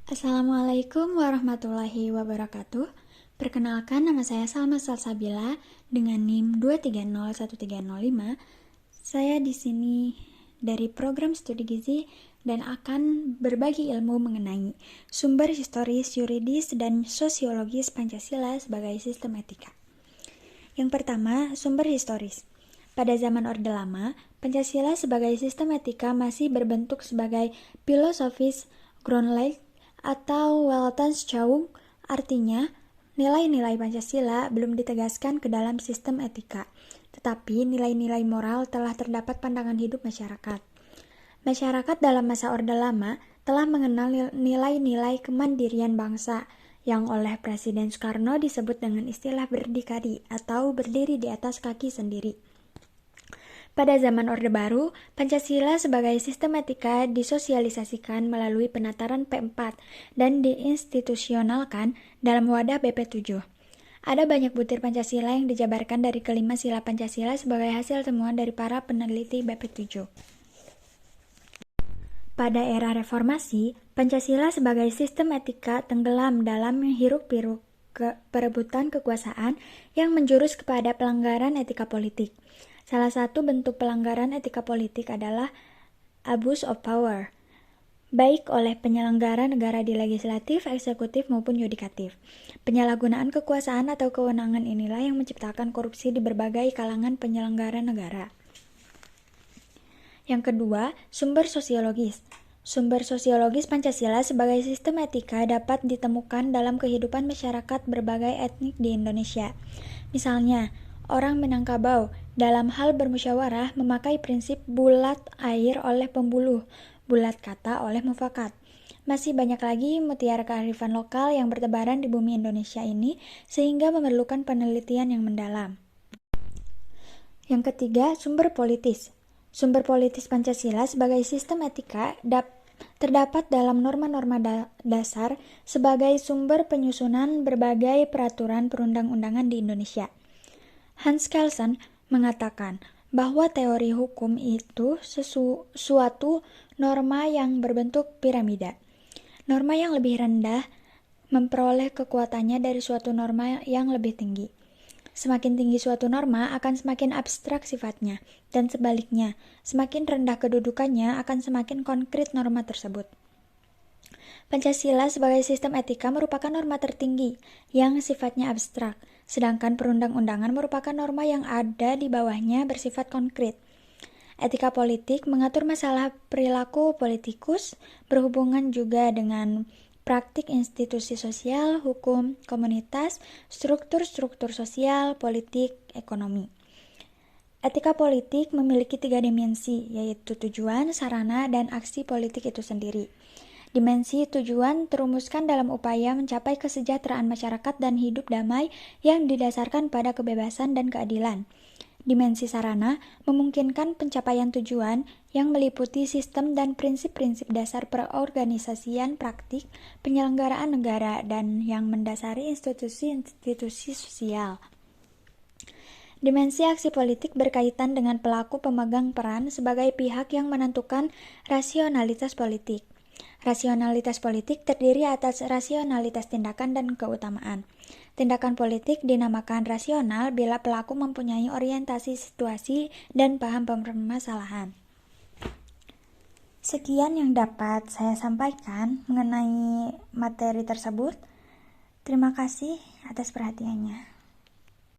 Assalamualaikum warahmatullahi wabarakatuh. Perkenalkan, nama saya Salma Salsabila dengan NIM 2301305. Saya di sini dari program studi gizi dan akan berbagi ilmu mengenai sumber historis, yuridis, dan sosiologis Pancasila sebagai sistem etika. Yang pertama, sumber historis. Pada zaman Orde Lama, Pancasila sebagai sistem etika masih berbentuk sebagai filosofis Grundlag atau Weltanschauung, artinya nilai-nilai Pancasila belum ditegaskan ke dalam sistem etika, tetapi nilai-nilai moral telah terdapat pandangan hidup masyarakat. Masyarakat dalam masa Orde Lama telah mengenal nilai-nilai kemandirian bangsa yang oleh Presiden Soekarno disebut dengan istilah berdikari atau berdiri di atas kaki sendiri. Pada zaman Orde Baru, Pancasila sebagai sistem etika disosialisasikan melalui penataran P4 dan diinstitusionalkan dalam wadah BP7. Ada banyak butir Pancasila yang dijabarkan dari kelima sila Pancasila sebagai hasil temuan dari para peneliti BP7. Pada era reformasi, Pancasila sebagai sistem etika tenggelam dalam hiruk-pikuk perebutan kekuasaan yang menjurus kepada pelanggaran etika politik. Salah satu bentuk pelanggaran etika politik adalah abuse of power, baik oleh penyelenggara negara di legislatif, eksekutif, maupun yudikatif. Penyalahgunaan kekuasaan atau kewenangan inilah yang menciptakan korupsi di berbagai kalangan penyelenggara negara. Yang kedua, sumber sosiologis. Sumber sosiologis Pancasila sebagai sistem etika dapat ditemukan dalam kehidupan masyarakat berbagai etnik di Indonesia. Misalnya, orang Minangkabau dalam hal bermusyawarah memakai prinsip bulat air oleh pembuluh, bulat kata oleh mufakat. Masih banyak lagi mutiara kearifan lokal yang bertebaran di bumi Indonesia ini sehingga memerlukan penelitian yang mendalam. Yang ketiga, sumber politis. Sumber politis Pancasila sebagai sistem etika terdapat dalam norma-norma dasar sebagai sumber penyusunan berbagai peraturan perundang-undangan di Indonesia. Hans Kelsen mengatakan bahwa teori hukum itu suatu norma yang berbentuk piramida. Norma yang lebih rendah memperoleh kekuatannya dari suatu norma yang lebih tinggi. Semakin tinggi suatu norma akan semakin abstrak sifatnya, dan sebaliknya, semakin rendah kedudukannya akan semakin konkret norma tersebut. Pancasila sebagai sistem etika merupakan norma tertinggi yang sifatnya abstrak, sedangkan perundang-undangan merupakan norma yang ada di bawahnya bersifat konkret. Etika politik mengatur masalah perilaku politikus, berhubungan juga dengan praktik institusi sosial, hukum, komunitas, struktur-struktur sosial, politik, ekonomi. Etika politik memiliki 3 dimensi, yaitu tujuan, sarana, dan aksi politik itu sendiri. Dimensi tujuan terumuskan dalam upaya mencapai kesejahteraan masyarakat dan hidup damai yang didasarkan pada kebebasan dan keadilan. Dimensi sarana memungkinkan pencapaian tujuan yang meliputi sistem dan prinsip-prinsip dasar perorganisasian praktik penyelenggaraan negara dan yang mendasari institusi-institusi sosial. Dimensi aksi politik berkaitan dengan pelaku pemegang peran sebagai pihak yang menentukan rasionalitas politik. Rasionalitas politik terdiri atas rasionalitas tindakan dan keutamaan. Tindakan politik dinamakan rasional bila pelaku mempunyai orientasi situasi dan paham permasalahan. Sekian yang dapat saya sampaikan mengenai materi tersebut. Terima kasih atas perhatiannya.